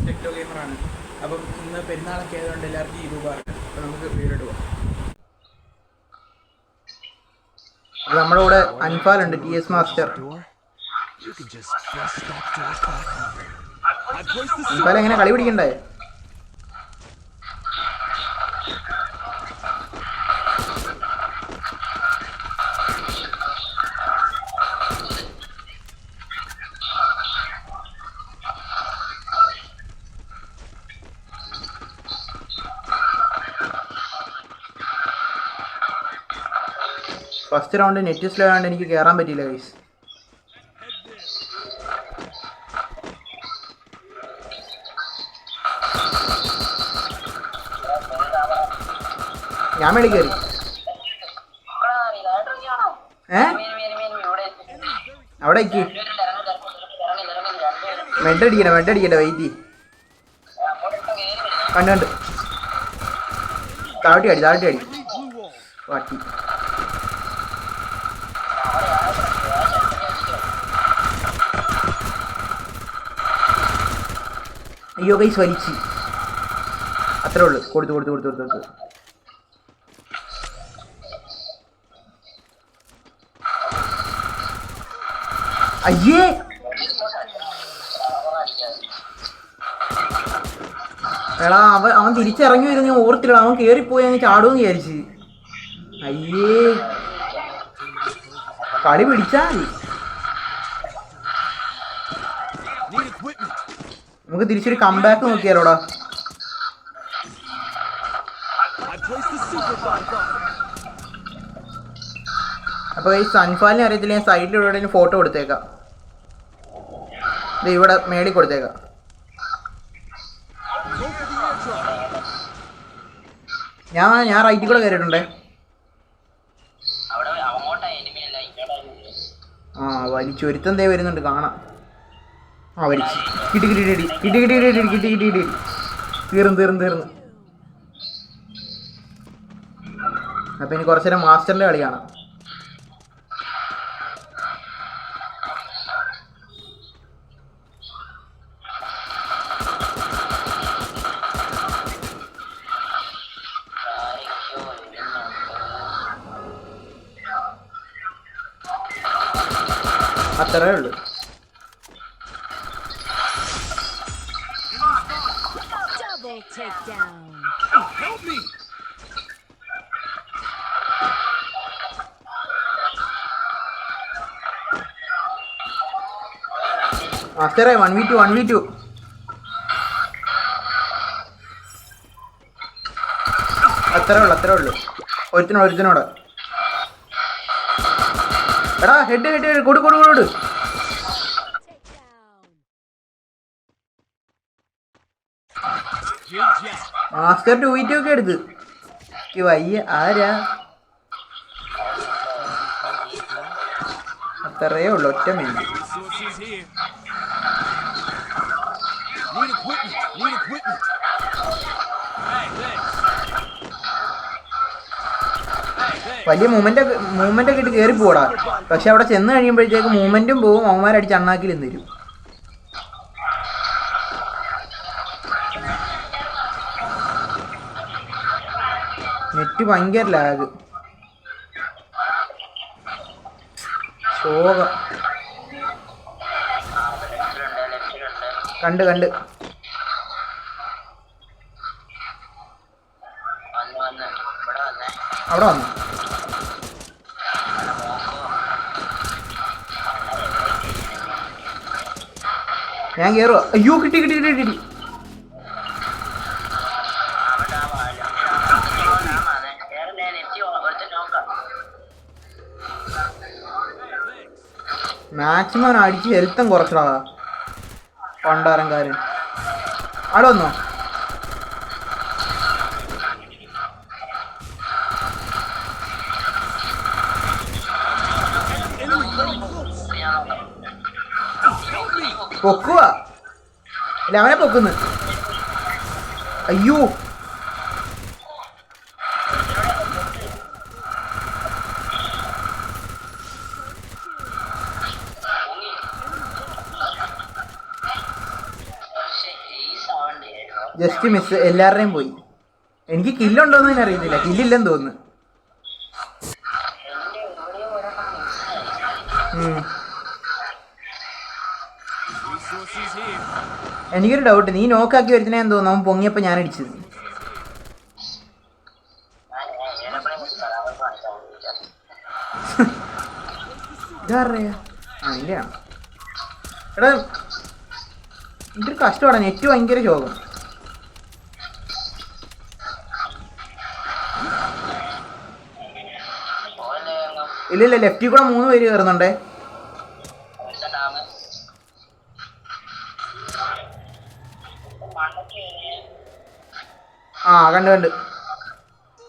ടെക്ടോ ഗെയിമറാണ്. അപ്പം ഇന്ന് പെരുന്നാളൊക്കെ ആയതുകൊണ്ട് എല്ലാവർക്കും ഈ രൂപമാണ്. അപ്പം നമുക്ക് വീഡിയോ പോകാം. നമ്മുടെ കൂടെ അൻഫാലുണ്ട്, TS മാസ്റ്റർ. അൻഫാൽ എങ്ങനെ കളി പിടിക്കണ്ടേ? ഫസ്റ്റ് റൗണ്ട് നെറ്റ് സ്ലോ ആയതുകൊണ്ട് എനിക്ക് കയറാൻ പറ്റിയില്ല ഗൈസ്. ഞാൻ മേളിൽ കയറി. അവിടെ മെഡടിക്കട്ടെ വെയിറ്റ്. കണ്ട് താഴ്ത്തി അടി വാട്ടി. അയ്യോ ഗൈസ് വലിച്ച്. അത്രേ ഉള്ളു. കൊടുത്തു. അയ്യേ എടാ അവൻ തിരിച്ചിറങ്ങി വരുന്ന ഞാൻ ഓർത്തില്ല. അവൻ കയറിപ്പോയി അങ്ങ് ചാടുമെന്ന് വിചാരിച്ച്. അയ്യേ കളി പിടിച്ചാൽ നമുക്ക് തിരിച്ചൊരു കംബാക്ക് നോക്കിയാലോടാ. അപ്പൊ ഈ സൺഫാലിനെ അറിയത്തില്ല. ഞാൻ സൈഡിൽ ഇവിടെ ഫോട്ടോ കൊടുത്തേക്കാം. ഇത് ഇവിടെ മേളിൽ കൊടുത്തേക്കാം. ഞാൻ റൈറ്റിൽ കൂടെ കയറിയിട്ടുണ്ടേ. ആ വലിച്ചൊരുത്തം ദേ വരുന്നുണ്ട് കാണാം. ആ വലിച്ച് കിട്ടി. തീർന്ന്. അപ്പൊ ഇനി കുറച്ചേരം മാസ്റ്ററിന്റെ കളി കാണാം. അത്രേ ഉള്ളു. മാസ്റ്ററെ 1v2. അത്രേ ഉള്ളു. ഒരുത്തിനോട് എടാ ഹെഡ് കൊടു. മാസ്റ്റർ 2v2 ഒക്കെ എടുത്ത് വയ്യ. ആരാ? അത്രയേ ഉള്ളു. ഒറ്റ മിനിറ്റ്. വലിയ മൂവ്മെന്റ് ഒക്കെ ഇട്ട് കയറി പോടാ. പക്ഷെ അവിടെ ചെന്ന് കഴിയുമ്പോഴത്തേക്ക് മൂവ്മെന്റും പോവും. അവന്മാരടിച്ച് അണ്ണാക്കിലും തരും. നെറ്റ് ഭയങ്കര ലാഗ്. ശോകം. കണ്ട് അവിടെ വന്നു. ഞാൻ കയറുക. അയ്യോ കിട്ടി. മാക്സിമം അടിച്ച് ഹെൽത്തും കുറച്ചടാ പണ്ടാരംകാരൻ. അവിടെ വന്നോ? പൊക്കുക. അല്ല അവനെ പൊക്കുന്നു. അയ്യോ ജസ്റ്റ് മിസ്, എല്ലാവരുടെയും പോയി. എനിക്ക് കില്ലുണ്ടോന്ന് തന്നെ അറിയത്തില്ല, കില്ലില്ലെന്ന് തോന്നുന്നു. എനിക്കൊരു ഡൗട്ട്, നീ നോക്കാക്കി വരുന്നേന്ന് തോന്നുന്നു അവൻ പൊങ്ങിയപ്പോ ഞാൻ അടിച്ചത്. ഇതറിയാ അതിൻ്റെയാണ്. എടാ ഇതൊരു കഷ്ടമാണ്, നെറ്റ് ഭയങ്കര ശോകം. ഇല്ല ലെഫ്റ്റിൽ കൂടെ 3 പേര് കയറുന്നുണ്ടേ. ആ കണ്ട്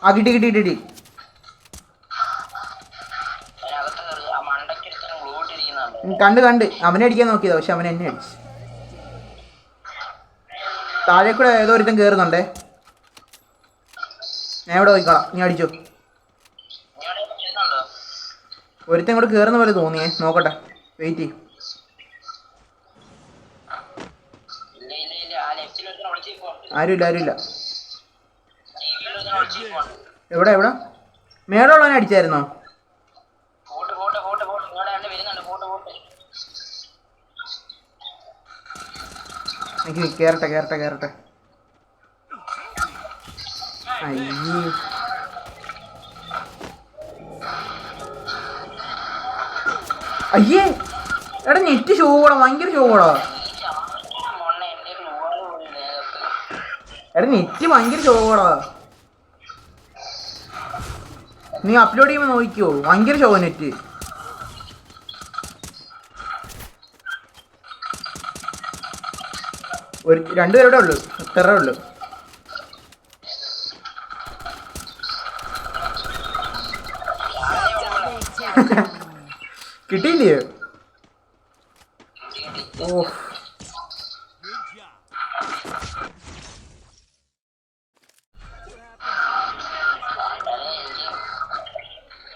ആ കിട്ടി. കണ്ട് അവനെ അടിക്കാൻ നോക്കിയതാ, പക്ഷെ അവൻ എന്നെ അടിച്ചു. താഴെ കൂടെ ഏതോ ഒരുത്തൻ കയറുന്നുണ്ടേ. ഞാൻ ഇവിടെ പോയിക്കോളാം, നീ അടിച്ചോ. ഒരുത്തൻ കൂടെ കയറുന്ന പോലെ തോന്നിയേ, നോക്കട്ടെ, വെയിറ്റ് ചെയ്യും. ആരുമില്ല. എവിടെ മേടുള്ളവനെ അടിച്ചായിരുന്നോ? എനിക്ക് കേറട്ടെ. അയ്യേ എടാ നെറ്റ് ഷോടാ, ഭയങ്കര ഷോടാ. എടാ നെറ്റ് ഭയങ്കര ഷോടാ. നീ അപ്ലോഡ് ചെയ്യുമ്പോൾ നോക്കിക്കോ, ഭയങ്കര ഷോ നെറ്റ്. ഒരു 2 പേരുടെ ഉള്ളു, ഇത്രേ ഉള്ളു. കിട്ടിയില്ലേ? ഓ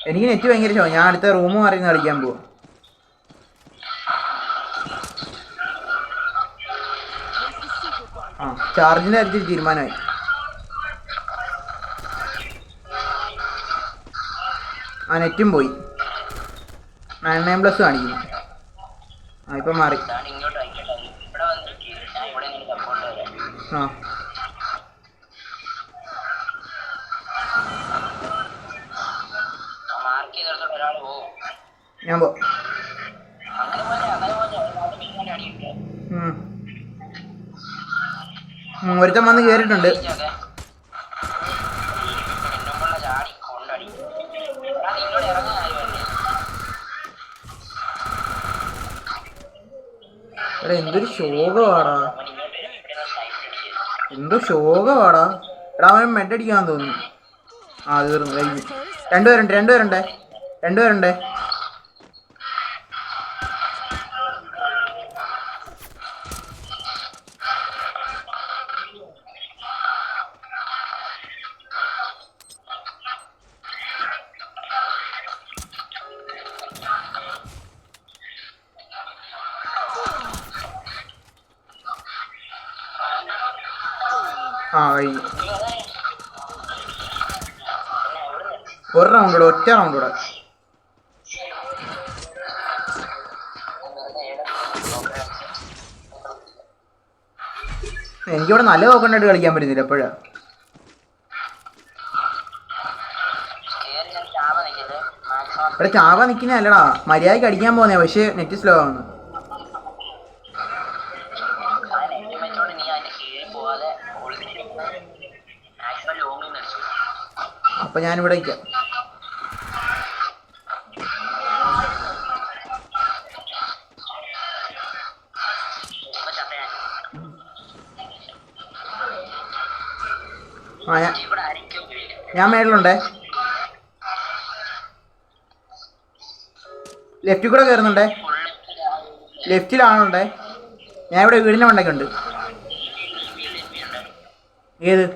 എനിക്ക് നെറ്റ് ഭയങ്കര ഷോ. ഞാൻ അടുത്ത റൂം മാറി കളിക്കാൻ പോവാ. ചാർജിന്റെ കാര്യത്തിൽ തീരുമാനമായി. നെറ്റും പോയി, 9+ കാണിക്കുന്നു. ഇപ്പൊ മാറി. ഞാൻ പോ. ഒരുത്തൻ വന്ന് കേറിയിട്ടുണ്ട്. എന്തൊരു ശോകമാടാ. എടാ അവൻ മെഡടിക്കാൻ തോന്നുന്നു. തീർന്നു, കഴിഞ്ഞു. 2 പേരുണ്ടേ. കഴിഞ്ഞു. ഒരു റൗണ്ട് കൂടെ, ഒറ്റ റൗണ്ട് കൂടെ. എനിക്കിവിടെ നല്ല നോക്കണ്ടായിട്ട് കളിക്കാൻ പറ്റുന്നില്ല എപ്പോഴാ. ഇവിടെ ചാവ നിൽക്കുന്നതല്ലടാ, മര്യാദയ്ക്ക് അടിക്കാൻ പോകുന്നേ, പക്ഷേ നെറ്റ് സ്ലോ ആണ്. അപ്പൊ ഞാനിവിടെ നിൽക്കാം. ഞാൻ മേളിലുണ്ടേ. ലെഫ്റ്റിൽ കൂടെ കയറുന്നുണ്ടേ. ലെഫ്റ്റിലാണുണ്ടേ. ഞാൻ ഇവിടെ വീടിൻ്റെ മണ്ടയ്ക്ക് ഉണ്ട്. ഏത്?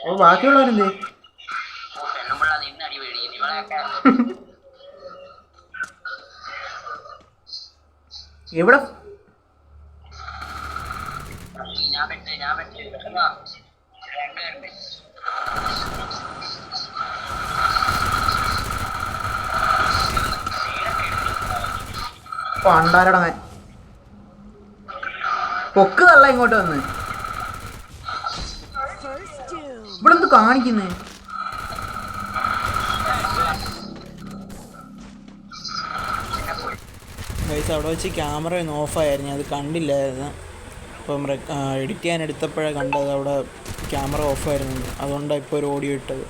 ഓ ബാക്കിയുള്ളവരെന്തേ? എവിടെ പണ്ടാരടങ്ങാൻ പൊക്ക് തള്ള ഇങ്ങോട്ട് വന്ന് ഇവിടെ എന്ത് കാണിക്കുന്നേ? ഗൈസ് അവിടെ വെച്ച് ക്യാമറ ഒന്ന് ഓഫായിരുന്നു, അത് കണ്ടില്ലായിരുന്നു. അപ്പം എഡിറ്റ് ചെയ്യാൻ എടുത്തപ്പോഴാണ് കണ്ടത് അവിടെ ക്യാമറ ഓഫായിരുന്നു. അതുകൊണ്ടാണ് ഇപ്പോൾ ഒരു ഓഡിയോ ഇട്ടത്.